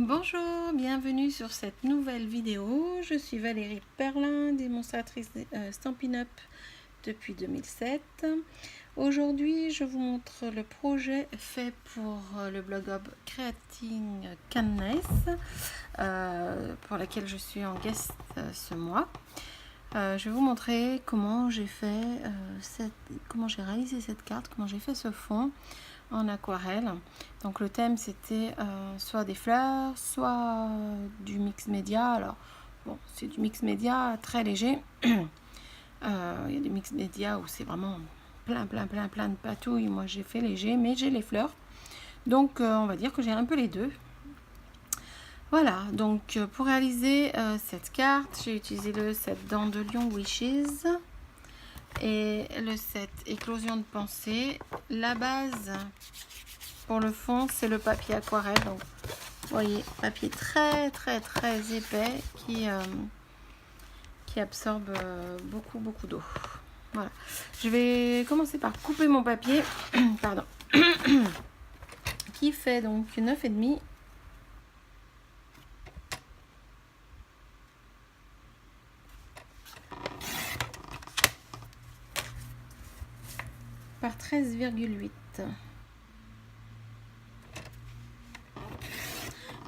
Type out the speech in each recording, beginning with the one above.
Bonjour, bienvenue sur cette nouvelle vidéo. Je suis Valérie Perlin, démonstratrice Stampin' Up depuis 2007. Aujourd'hui, je vous montre le projet fait pour le blog Hub Creating Kindness, pour laquelle je suis en guest ce mois. Je vais vous montrer comment j'ai fait comment j'ai réalisé cette carte, comment j'ai fait ce fond en aquarelle. Donc le thème c'était soit des fleurs, soit du mix média. Alors bon, c'est du mix média très léger. Il y a des mix média où c'est vraiment plein de patouilles. Moi j'ai fait léger, mais j'ai les fleurs. Donc on va dire que j'ai un peu les deux. Voilà, donc pour réaliser cette carte, j'ai utilisé le set Dents de Lion Wishes et le set Éclosion de pensée. La base pour le fond, c'est le papier aquarelle. Donc, vous voyez, papier très épais qui absorbe beaucoup d'eau. Voilà. Je vais commencer par couper mon papier, pardon, qui fait donc 9,5 par 13,8.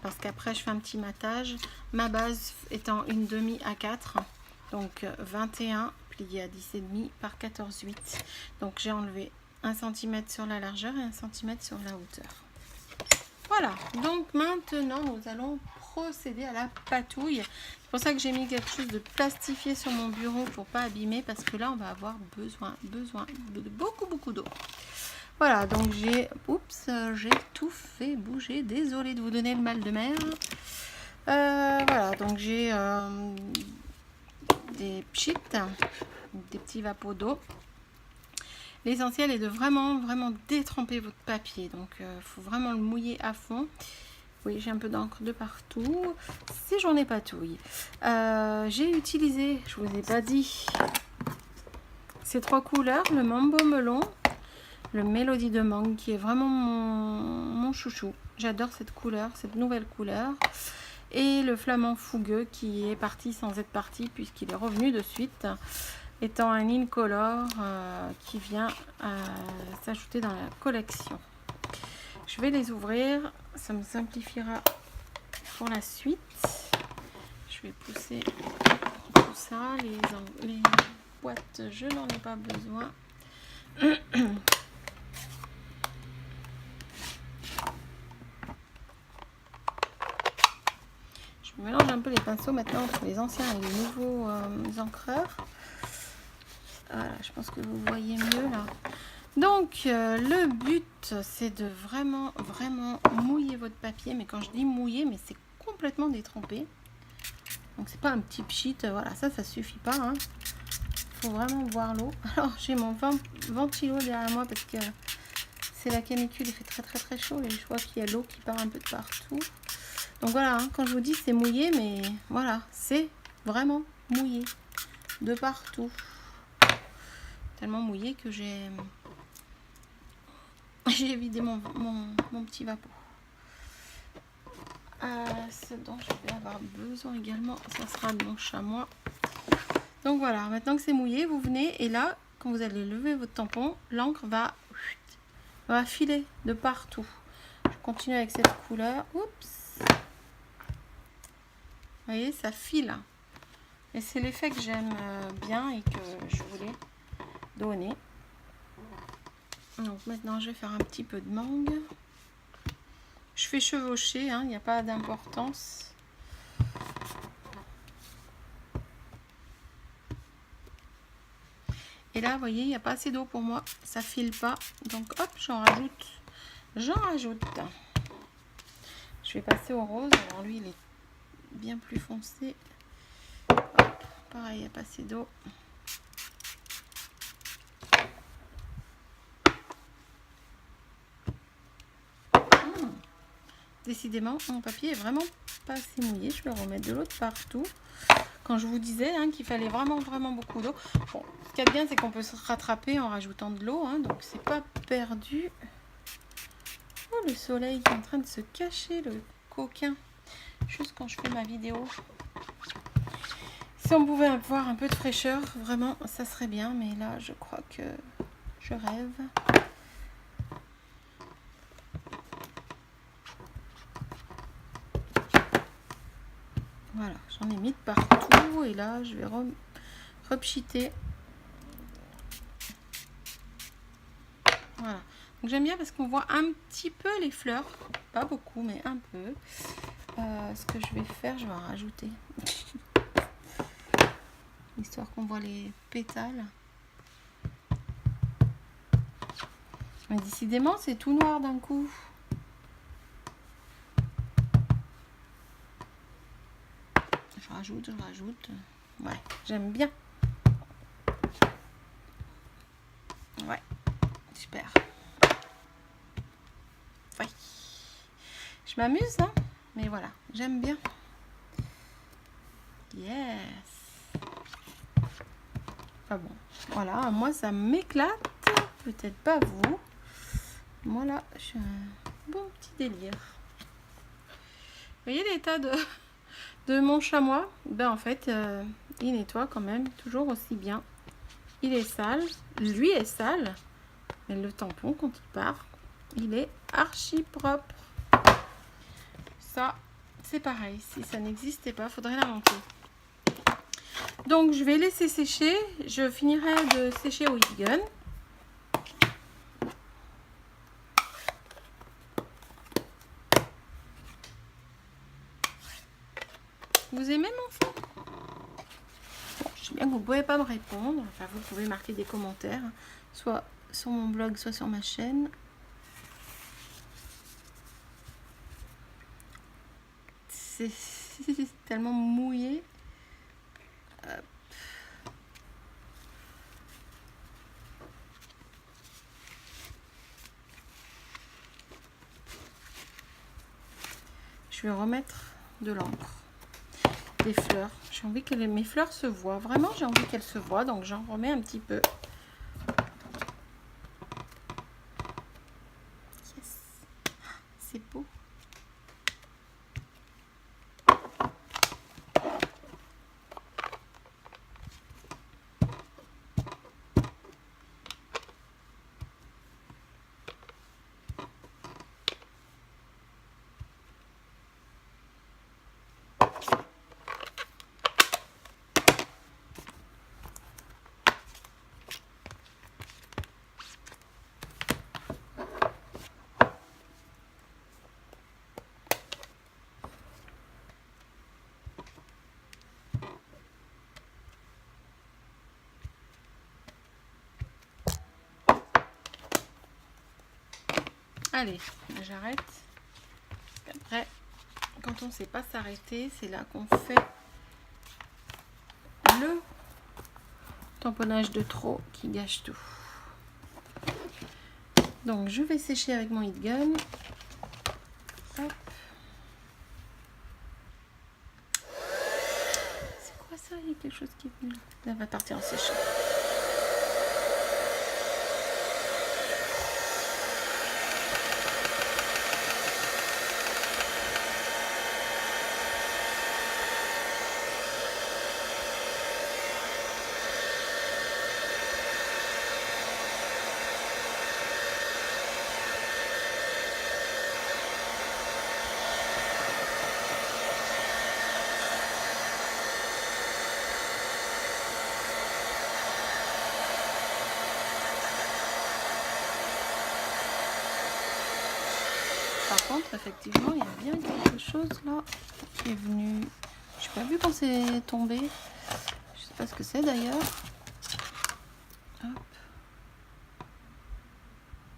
Parce qu'après je fais un petit matage, ma base étant une demi A4, donc 21 plié à 10,5 par 14,8. Donc j'ai enlevé 1 cm sur la largeur et 1 cm sur la hauteur. Voilà, donc maintenant nous allons procéder à la patouille. C'est pour ça que j'ai mis quelque chose de plastifié sur mon bureau pour pas abîmer, parce que là on va avoir besoin de beaucoup d'eau. Voilà, donc j'ai tout fait bouger. Désolée de vous donner le mal de mer. Voilà, donc j'ai des pchits, des petits vapeaux d'eau. L'essentiel est de vraiment détremper votre papier. Donc il faut vraiment le mouiller à fond. Oui, j'ai un peu d'encre de partout. Si j'en ai patouille. J'ai utilisé, je vous ai pas dit, ces 3 couleurs, le Mambo Melon, le Mélodie de Mangue, qui est vraiment mon chouchou. J'adore cette couleur, cette nouvelle couleur. Et le Flamand Fougueux, qui est parti sans être parti, puisqu'il est revenu de suite, étant un incolore qui vient s'ajouter dans la collection. Je vais les ouvrir, ça me simplifiera pour la suite. Je vais pousser tout ça, les boîtes, je n'en ai pas besoin. Je mélange un peu les pinceaux maintenant entre les anciens et les nouveaux encreurs. Voilà, je pense que vous voyez mieux là. Donc le but c'est de vraiment mouiller votre papier, mais quand je dis mouiller, mais c'est complètement détrempé. Donc c'est pas un petit pchit, voilà, ça suffit pas, hein. Faut vraiment voir l'eau. Alors j'ai mon ventilo derrière moi parce que c'est la canicule, il fait très chaud et je vois qu'il y a l'eau qui part un peu de partout. Donc voilà, hein, quand je vous dis c'est mouillé, mais voilà, c'est vraiment mouillé de partout. Tellement mouillé que j'ai vidé mon petit vapeau. Ce dont je vais avoir besoin également, ça sera de mon chamois. Donc voilà, maintenant que c'est mouillé, vous venez et là, quand vous allez lever votre tampon, l'encre va filer de partout. Je continue avec cette couleur. Oups. Vous voyez, ça file. Et c'est l'effet que j'aime bien et que je voulais donner. Donc maintenant, je vais faire un petit peu de mangue. Je fais chevaucher, hein, il n'y a pas d'importance. Et là, vous voyez, il n'y a pas assez d'eau pour moi. Ça file pas. Donc, hop, j'en rajoute. Je vais passer au rose. Alors, lui, il est bien plus foncé. Hop, pareil, il n'y a pas assez d'eau. Décidément, mon papier est vraiment pas assez mouillé. Je vais remettre de l'eau de partout. Quand je vous disais hein, qu'il fallait vraiment beaucoup d'eau. Bon, ce qu'il y a de bien, c'est qu'on peut se rattraper en rajoutant de l'eau. Hein, donc, c'est pas perdu. Oh, le soleil qui est en train de se cacher, le coquin. juste quand je fais ma vidéo. Si on pouvait avoir un peu de fraîcheur, vraiment, ça serait bien. Mais là, je crois que je rêve. Voilà, j'en ai mis de partout. Et là, je vais repchiter. Voilà. Donc j'aime bien parce qu'on voit un petit peu les fleurs. Pas beaucoup, mais un peu. Ce que je vais faire, je vais en rajouter. Histoire qu'on voit les pétales. Mais décidément, c'est tout noir d'un coup. Je rajoute. Ouais, j'aime bien. Ouais, super. Ouais. Je m'amuse, hein, mais voilà, j'aime bien. Yes. Ah bon, voilà, moi ça m'éclate. Peut-être pas vous. Moi là, je suis un bon petit délire. Vous voyez l'état de mon chamois? Ben en fait, il nettoie quand même toujours aussi bien. Il est sale, lui est sale, mais le tampon quand il part, il est archi propre. Ça, c'est pareil. Si ça n'existait pas, faudrait l'inventer. Donc je vais laisser sécher. Je finirai de sécher au heat gun. Vous aimez mon fond? Bon, je sais bien que vous ne pouvez pas me répondre. Enfin, vous pouvez marquer des commentaires, soit sur mon blog, soit sur ma chaîne. C'est tellement mouillé. Hop. Je vais remettre de l'encre, des fleurs. J'ai envie que mes fleurs se voient. Vraiment, j'ai envie qu'elles se voient, donc j'en remets un petit peu. Yes. C'est beau. Allez, j'arrête. Après, quand on ne sait pas s'arrêter, c'est là qu'on fait le tamponnage de trop qui gâche tout. Donc, je vais sécher avec mon heat gun. Hop. C'est quoi ça? Il y a quelque chose qui est venu. Elle va partir en séchant. Par contre, effectivement, il y a bien quelque chose là qui est venu. Je n'ai pas vu quand c'est tombé. Je sais pas ce que c'est d'ailleurs. Hop.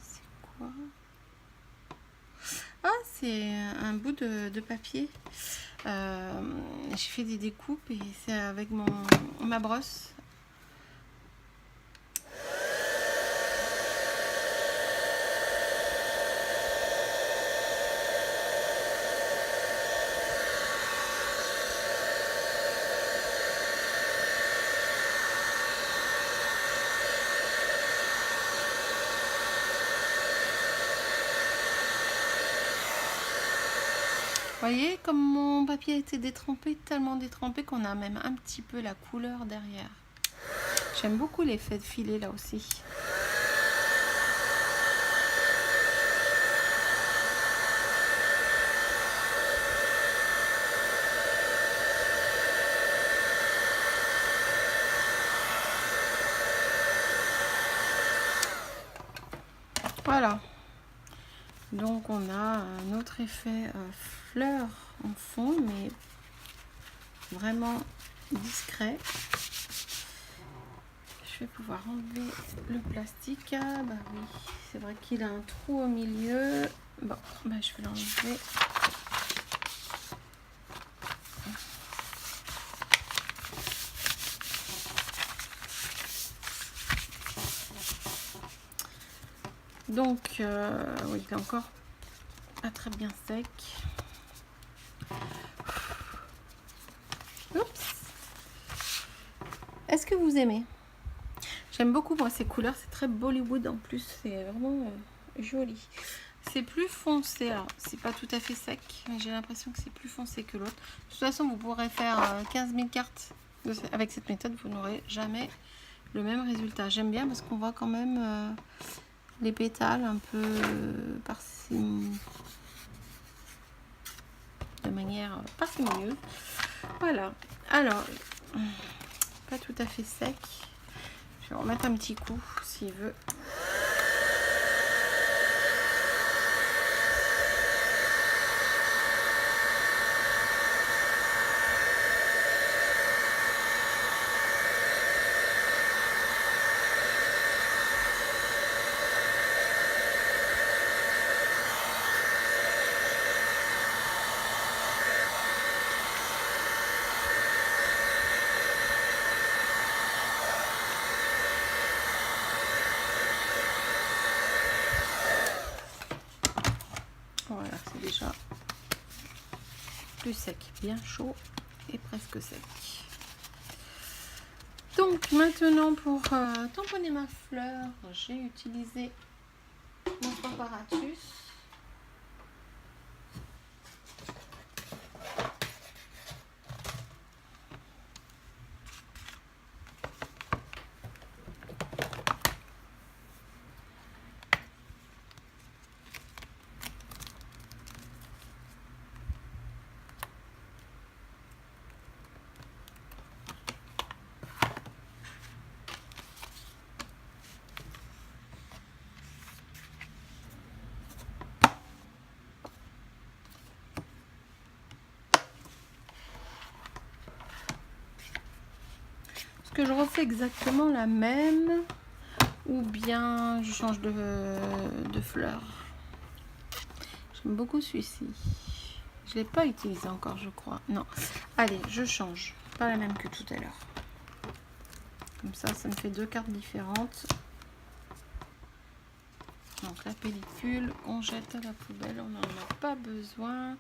C'est quoi? Ah, c'est un bout de papier. J'ai fait des découpes et c'est avec ma brosse. voyez comme mon papier a été détrempé, tellement détrempé qu'on a même un petit peu la couleur derrière. J'aime beaucoup l'effet de filet là aussi. Voilà. Donc on a un autre effet fleur en fond, mais vraiment discret. Je vais pouvoir enlever le plastique. Ah bah oui, c'est vrai qu'il a un trou au milieu. Bon, bah je vais l'enlever. Donc, oui, il est encore pas très bien sec. Oups. Est-ce que vous aimez? J'aime beaucoup moi ces couleurs, c'est très Bollywood en plus, c'est vraiment joli. C'est plus foncé, alors c'est pas tout à fait sec, mais j'ai l'impression que c'est plus foncé que l'autre. De toute façon, vous pourrez faire 15 000 cartes avec cette méthode, vous n'aurez jamais le même résultat. J'aime bien parce qu'on voit quand même les pétales un peu parcimonieuse, de manière parcimonieuse. Voilà, alors, pas tout à fait sec. Je vais remettre un petit coup s'il veut. Voilà, c'est déjà plus sec, bien chaud et presque sec. Donc maintenant pour tamponner ma fleur, j'ai utilisé mon Stamparatus. Est-ce que je refais exactement la même ou bien je change de fleur? J'aime beaucoup celui-ci. Je ne l'ai pas utilisé encore, je crois. Non. Allez, je change. Pas la même que tout à l'heure. Comme ça, ça me fait deux cartes différentes. Donc la pellicule, on jette à la poubelle, on n'en a pas besoin.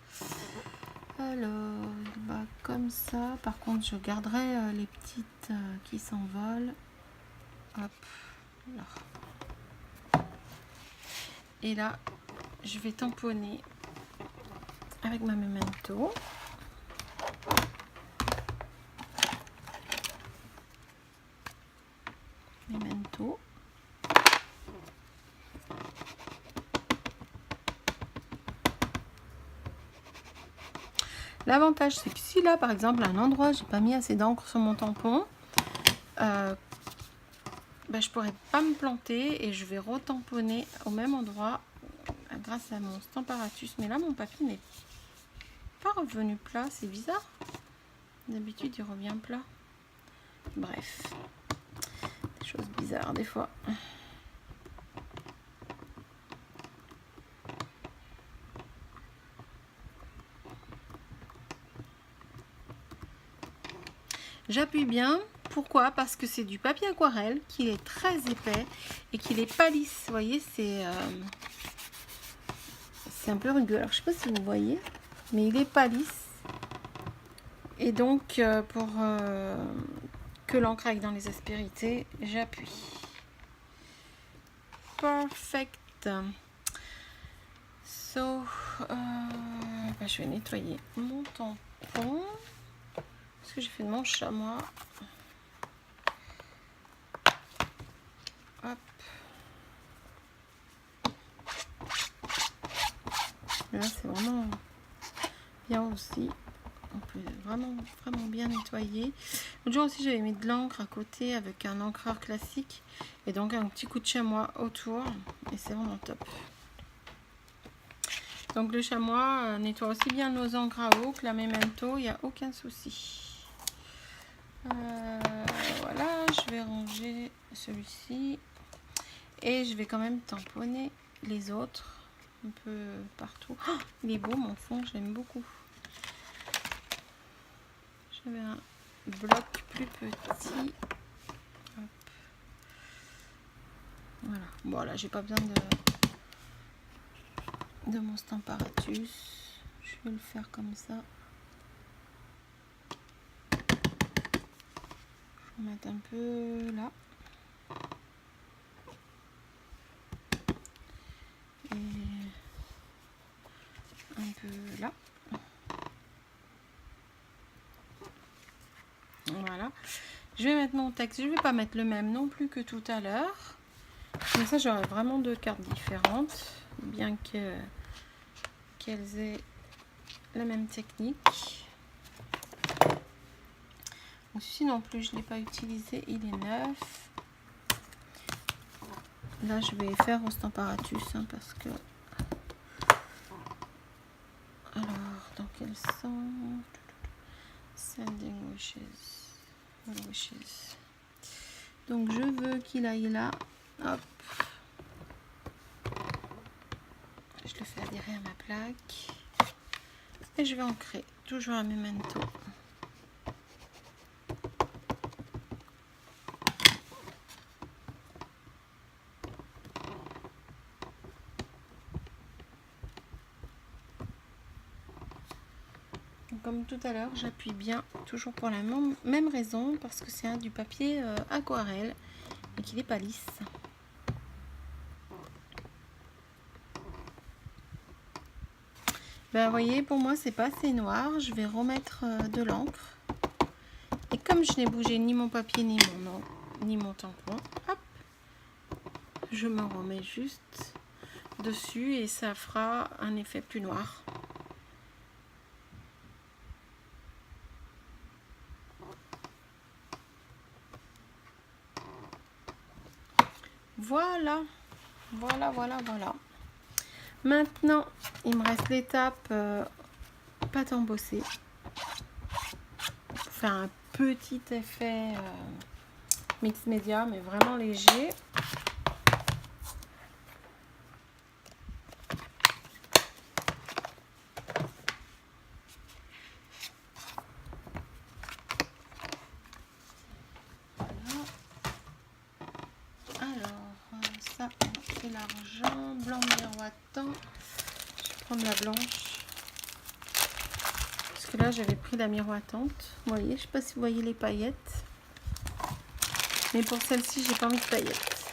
Alors, bah, comme ça. Par contre, je garderai les petites qui s'envolent. Hop, là. Et là, je vais tamponner avec ma Memento. Memento. L'avantage, c'est que si là, par exemple, à un endroit, j'ai pas mis assez d'encre sur mon tampon, je pourrais pas me planter et je vais retamponner au même endroit grâce à mon Stamparatus. Mais là, mon papier n'est pas revenu plat, c'est bizarre. D'habitude, il revient plat. Bref, des choses bizarres des fois. J'appuie bien. Pourquoi? Parce que c'est du papier aquarelle, qu'il est très épais et qu'il est pas lisse. Vous voyez, c'est un peu rugueux. Alors, je sais pas si vous voyez, mais il est pas lisse. Et donc, pour que l'encre aille dans les aspérités, j'appuie. Perfect. So, ben, je vais nettoyer mon tampon. Ce que j'ai fait de mon chamois. Hop. Là, c'est vraiment bien aussi. On peut vraiment bien nettoyer. L'autre jour aussi, j'avais mis de l'encre à côté avec un encreur classique. Et donc, un petit coup de chamois autour. Et c'est vraiment top. Donc, le chamois nettoie aussi bien nos encres à eau que la Memento. Il n'y a aucun souci. Voilà, je vais ranger celui-ci. Et je vais quand même tamponner les autres. Un peu partout. Oh, il est beau, mon fond. Je l'aime beaucoup. J'avais un bloc plus petit. Hop. Voilà. Bon, là, j'ai pas besoin de mon Stamparatus. Je vais le faire comme ça. Je vais mettre un peu là. Et un peu là. Voilà. Je vais mettre mon texte. Je ne vais pas mettre le même non plus que tout à l'heure. Comme ça, j'aurai vraiment deux cartes différentes. Bien qu'elles aient la même technique. Celui-ci non plus, je ne l'ai pas utilisé. Il est neuf. Là, je vais faire au Stamparatus hein, parce que... Alors, dans quel sens? Sending wishes. Wishes. Donc, je veux qu'il aille là. Hop. Je le fais adhérer à ma plaque. Et je vais ancrer toujours un Memento. Comme tout à l'heure, j'appuie bien, toujours pour la même raison, parce que c'est du papier aquarelle et qu'il n'est pas lisse. Ben, vous voyez, pour moi, c'est pas assez noir. Je vais remettre de l'encre. Et comme je n'ai bougé ni mon papier, ni mon tampon, hop, je me remets juste dessus et ça fera un effet plus noir. Voilà, voilà. Maintenant, il me reste l'étape pâte embossée. Pour faire un petit effet mix média, mais vraiment léger. Ça, c'est l'argent blanc miroitant. Je vais prendre la blanche. Parce que là, j'avais pris la miroitante. Vous voyez, je ne sais pas si vous voyez les paillettes. Mais pour celle-ci, j'ai pas envie de paillettes.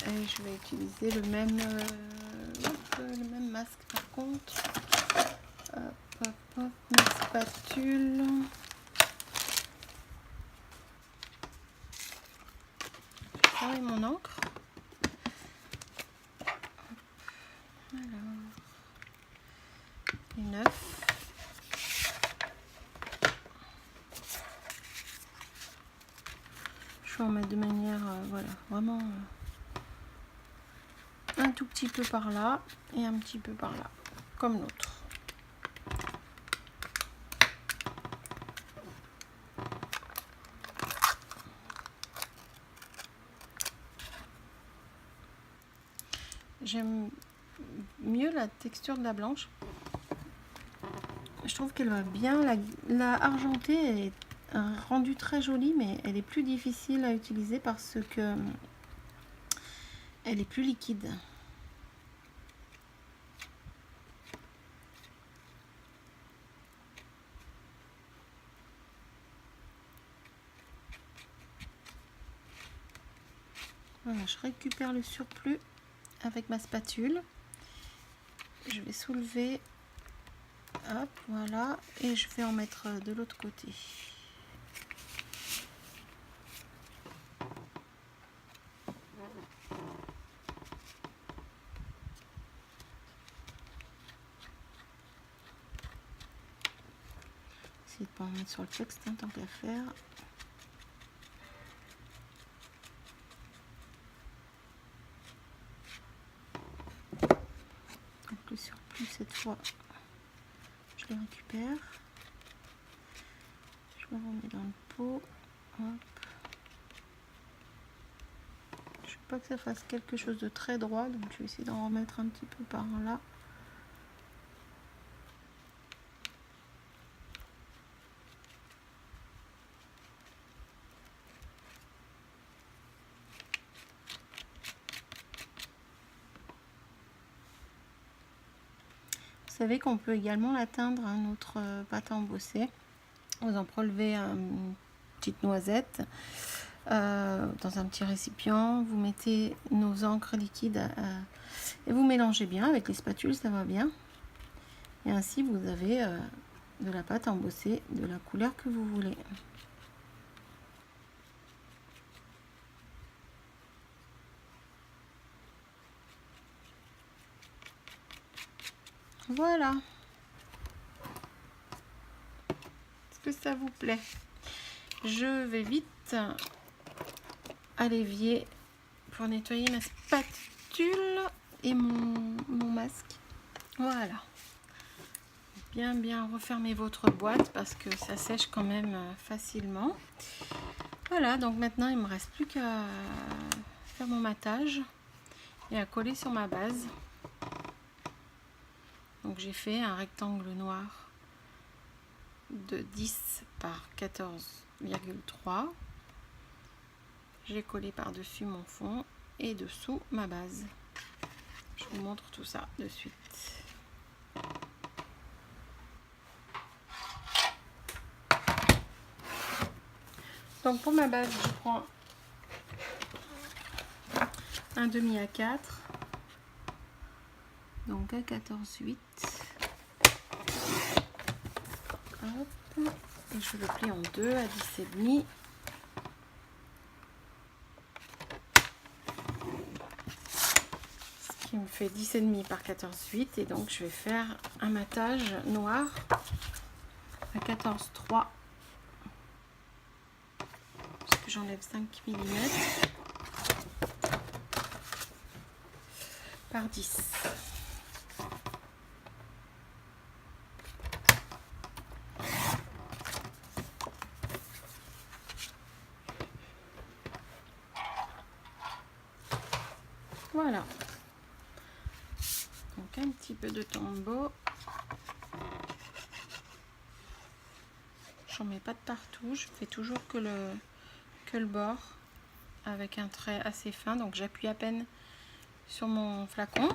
Et je vais utiliser le même masque par contre. Hop, ma spatule. Ah oui, mon encre. Alors, les 9. Je vais en mettre de manière, voilà, vraiment un tout petit peu par là et un petit peu par là, comme l'autre. J'aime mieux la texture de la blanche. Je trouve qu'elle va bien. La argentée elle est rendue très jolie, mais elle est plus difficile à utiliser parce que elle est plus liquide. Voilà, je récupère le surplus avec ma spatule. je vais soulever, hop, voilà, et je vais en mettre de l'autre côté. Essayez de pas en mettre sur le texte, hein, tant qu'à faire. Donc le surplus, cette fois, je le récupère. Je le remets dans le pot. Hop. Je veux pas que ça fasse quelque chose de très droit, donc je vais essayer d'en remettre un petit peu par là. Vous savez qu'on peut également l'atteindre à notre pâte à embosser. Vous en prélevez une petite noisette dans un petit récipient. Vous mettez nos encres liquides et vous mélangez bien avec les spatules, ça va bien. Et ainsi vous avez de la pâte à embosser de la couleur que vous voulez. Voilà. Est-ce que ça vous plaît? Je vais vite à l'évier pour nettoyer ma spatule et mon masque. Voilà. Bien refermer votre boîte parce que ça sèche quand même facilement. Voilà, donc maintenant il me reste plus qu'à faire mon matage et à coller sur ma base. Donc j'ai fait un rectangle noir de 10 par 14,3. J'ai collé par-dessus mon fond et dessous ma base. Je vous montre tout ça de suite. Donc pour ma base, je prends un demi à 4. Donc à 14,8. Hop. Et je le plie en deux à 10,5. Ce qui me fait 10,5 par 14,8. Et donc je vais faire un matage noir à 14,3. Parce que j'enlève 5 mm par 10. Voilà. Donc un petit peu de tombeau. J'en mets pas de partout. Je fais toujours que le bord avec un trait assez fin. Donc j'appuie à peine sur mon flacon.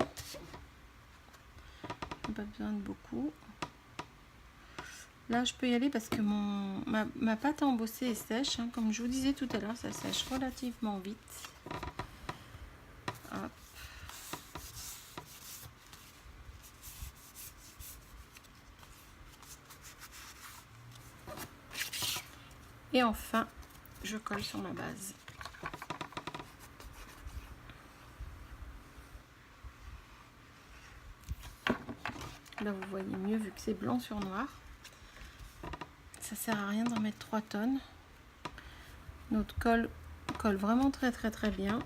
Pas besoin de beaucoup. Là je peux y aller parce que ma pâte à embosser est sèche. Hein. Comme je vous disais tout à l'heure, ça sèche relativement vite. Hop. Et enfin, je colle sur ma base. Là, vous voyez mieux vu que c'est blanc sur noir. Ça sert à rien d'en mettre 3 tonnes. Notre colle colle vraiment très bien.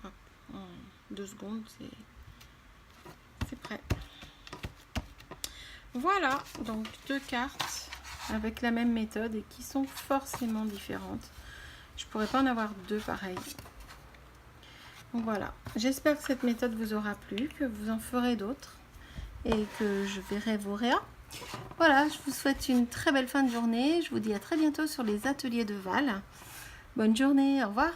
Hop, en 2 secondes, c'est prêt. Voilà, donc 2 cartes avec la même méthode et qui sont forcément différentes. Je pourrais pas en avoir 2 pareilles. Donc voilà, j'espère que cette méthode vous aura plu, que vous en ferez d'autres et que je verrai vos réas. Voilà, je vous souhaite une très belle fin de journée. Je vous dis à très bientôt sur les ateliers de Val. Bonne journée, au revoir.